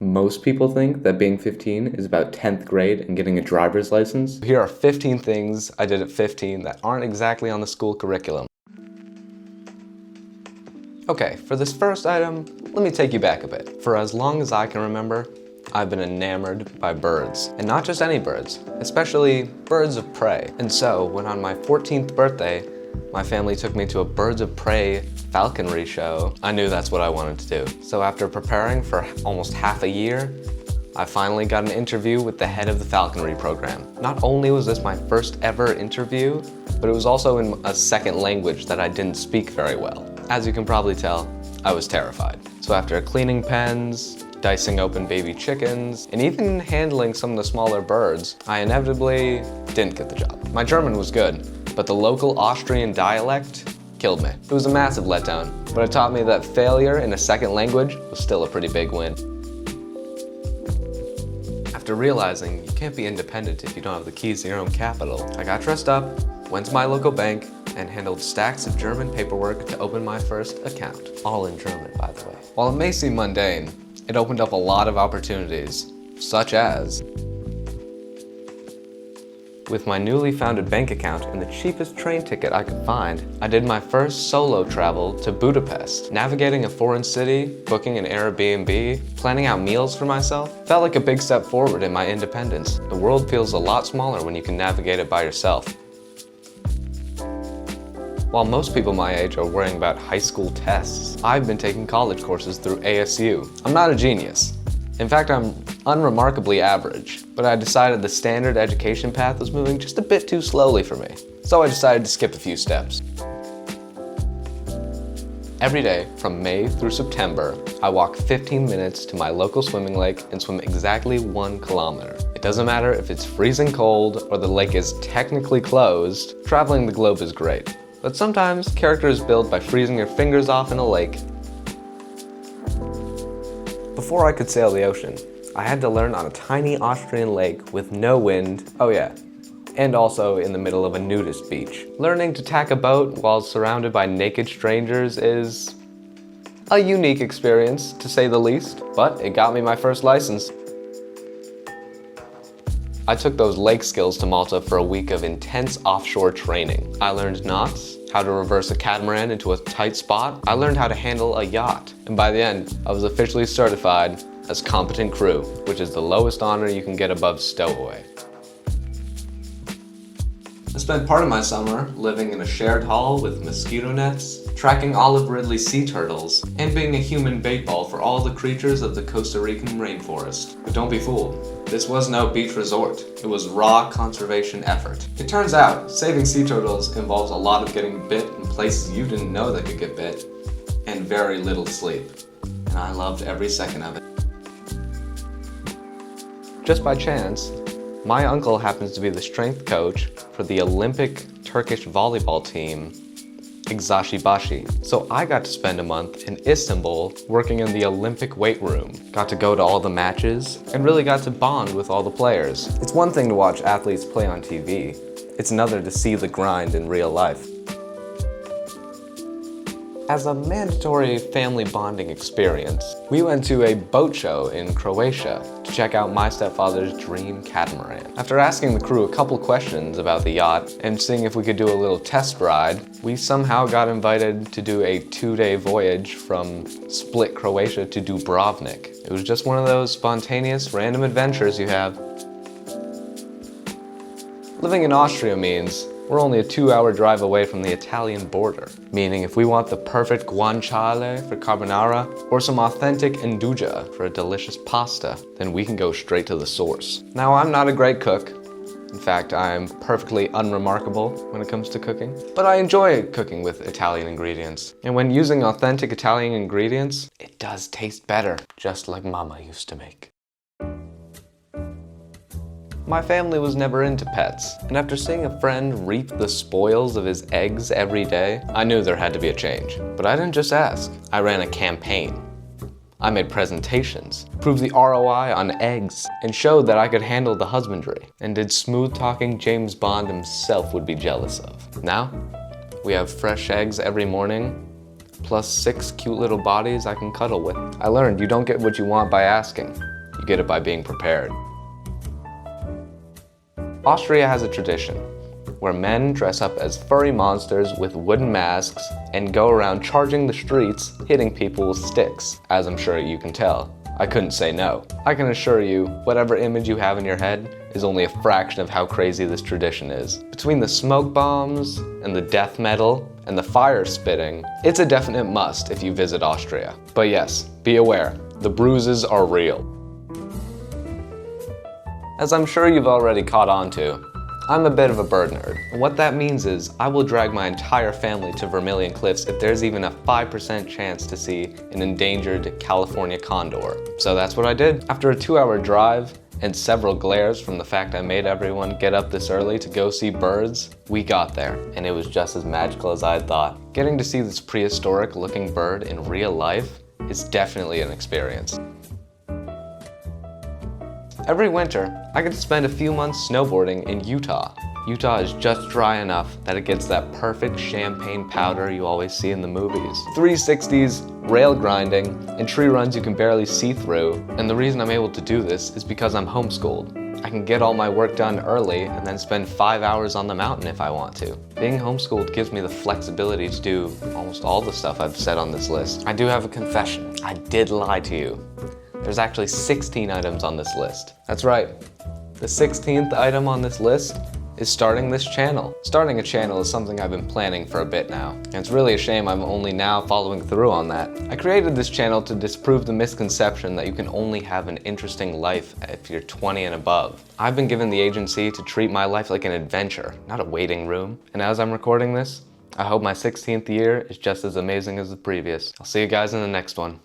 Most people think that being 15 is about 10th grade and getting a driver's license. Here are 15 things I did at 15 that aren't exactly on the school curriculum. Okay, for this first item, let me take you back a bit. For as long as I can remember, I've been enamored by birds. And not just any birds, especially birds of prey. And so, when on my 14th birthday, my family took me to a birds of prey falconry show, I knew that's what I wanted to do. So after preparing for almost half a year, I finally got an interview with the head of the falconry program. Not only was this my first ever interview, but it was also in a second language that I didn't speak very well. As you can probably tell, I was terrified. So after cleaning pens, dicing open baby chickens, and even handling some of the smaller birds, I inevitably didn't get the job. My German was good, but the local Austrian dialect killed me. It was a massive letdown, but it taught me that failure in a second language was still a pretty big win. After realizing you can't be independent if you don't have the keys to your own capital, I got dressed up, went to my local bank, and handled stacks of German paperwork to open my first account. All in German, by the way. While it may seem mundane, it opened up a lot of opportunities, such as with my newly founded bank account and the cheapest train ticket I could find, I did my first solo travel to Budapest. Navigating a foreign city, booking an Airbnb, planning out meals for myself, felt like a big step forward in my independence. The world feels a lot smaller when you can navigate it by yourself. While most people my age are worrying about high school tests, I've been taking college courses through ASU. I'm not a genius. In fact, I'm unremarkably average, but I decided the standard education path was moving just a bit too slowly for me, so I decided to skip a few steps. Every day, from May through September, I walk 15 minutes to my local swimming lake and swim exactly 1 kilometer. It doesn't matter if it's freezing cold or the lake is technically closed, traveling the globe is great. But sometimes, character is built by freezing your fingers off in a lake. Before I could sail the ocean, I had to learn on a tiny Austrian lake with no wind, oh yeah, and also in the middle of a nudist beach. Learning to tack a boat while surrounded by naked strangers is a unique experience, to say the least, but it got me my first license. I took those lake skills to Malta for a week of intense offshore training. I learned knots, how to reverse a catamaran into a tight spot. I learned how to handle a yacht. And by the end, I was officially certified as competent crew, which is the lowest honor you can get above stowaway. I spent part of my summer living in a shared hall with mosquito nets, tracking olive ridley sea turtles, and being a human bait ball for all the creatures of the Costa Rican rainforest. But don't be fooled, this was no beach resort. It was raw conservation effort. It turns out, saving sea turtles involves a lot of getting bit in places you didn't know that could get bit, and very little sleep. And I loved every second of it. Just by chance, my uncle happens to be the strength coach for the Olympic Turkish volleyball team, Bashi. So I got to spend a month in Istanbul working in the Olympic weight room. Got to go to all the matches and really got to bond with all the players. It's one thing to watch athletes play on TV. It's another to see the grind in real life. As a mandatory family bonding experience, we went to a boat show in Croatia to check out my stepfather's dream catamaran. After asking the crew a couple questions about the yacht and seeing if we could do a little test ride, we somehow got invited to do a 2-day voyage from Split, Croatia to Dubrovnik. It was just one of those spontaneous, random adventures you have. Living in Austria means we're only a 2-hour drive away from the Italian border, meaning if we want the perfect guanciale for carbonara or some authentic induja for a delicious pasta, then we can go straight to the source. Now, I'm not a great cook. In fact, I'm perfectly unremarkable when it comes to cooking, but I enjoy cooking with Italian ingredients. And when using authentic Italian ingredients, it does taste better, just like Mama used to make. My family was never into pets, and after seeing a friend reap the spoils of his eggs every day, I knew there had to be a change. But I didn't just ask, I ran a campaign. I made presentations, proved the ROI on eggs, and showed that I could handle the husbandry, and did smooth-talking James Bond himself would be jealous of. Now, we have fresh eggs every morning, plus 6 cute little bodies I can cuddle with. I learned you don't get what you want by asking. You get it by being prepared. Austria has a tradition where men dress up as furry monsters with wooden masks and go around charging the streets, hitting people with sticks. As I'm sure you can tell, I couldn't say no. I can assure you, whatever image you have in your head is only a fraction of how crazy this tradition is. Between the smoke bombs and the death metal and the fire spitting, it's a definite must if you visit Austria. But yes, be aware, the bruises are real. As I'm sure you've already caught on to, I'm a bit of a bird nerd. And what that means is I will drag my entire family to Vermilion Cliffs if there's even a 5% chance to see an endangered California condor. So that's what I did. After a 2-hour drive and several glares from the fact I made everyone get up this early to go see birds, we got there, and it was just as magical as I had thought. Getting to see this prehistoric looking bird in real life is definitely an experience. Every winter, I get to spend a few months snowboarding in Utah. Utah is just dry enough that it gets that perfect champagne powder you always see in the movies. 360s, rail grinding, and tree runs you can barely see through. And the reason I'm able to do this is because I'm homeschooled. I can get all my work done early and then spend 5 hours on the mountain if I want to. Being homeschooled gives me the flexibility to do almost all the stuff I've said on this list. I do have a confession. I did lie to you. There's actually 16 items on this list. That's right. The 16th item on this list is starting this channel. Starting a channel is something I've been planning for a bit now, and it's really a shame I'm only now following through on that. I created this channel to disprove the misconception that you can only have an interesting life if you're 20 and above. I've been given the agency to treat my life like an adventure, not a waiting room. And as I'm recording this, I hope my 16th year is just as amazing as the previous. I'll see you guys in the next one.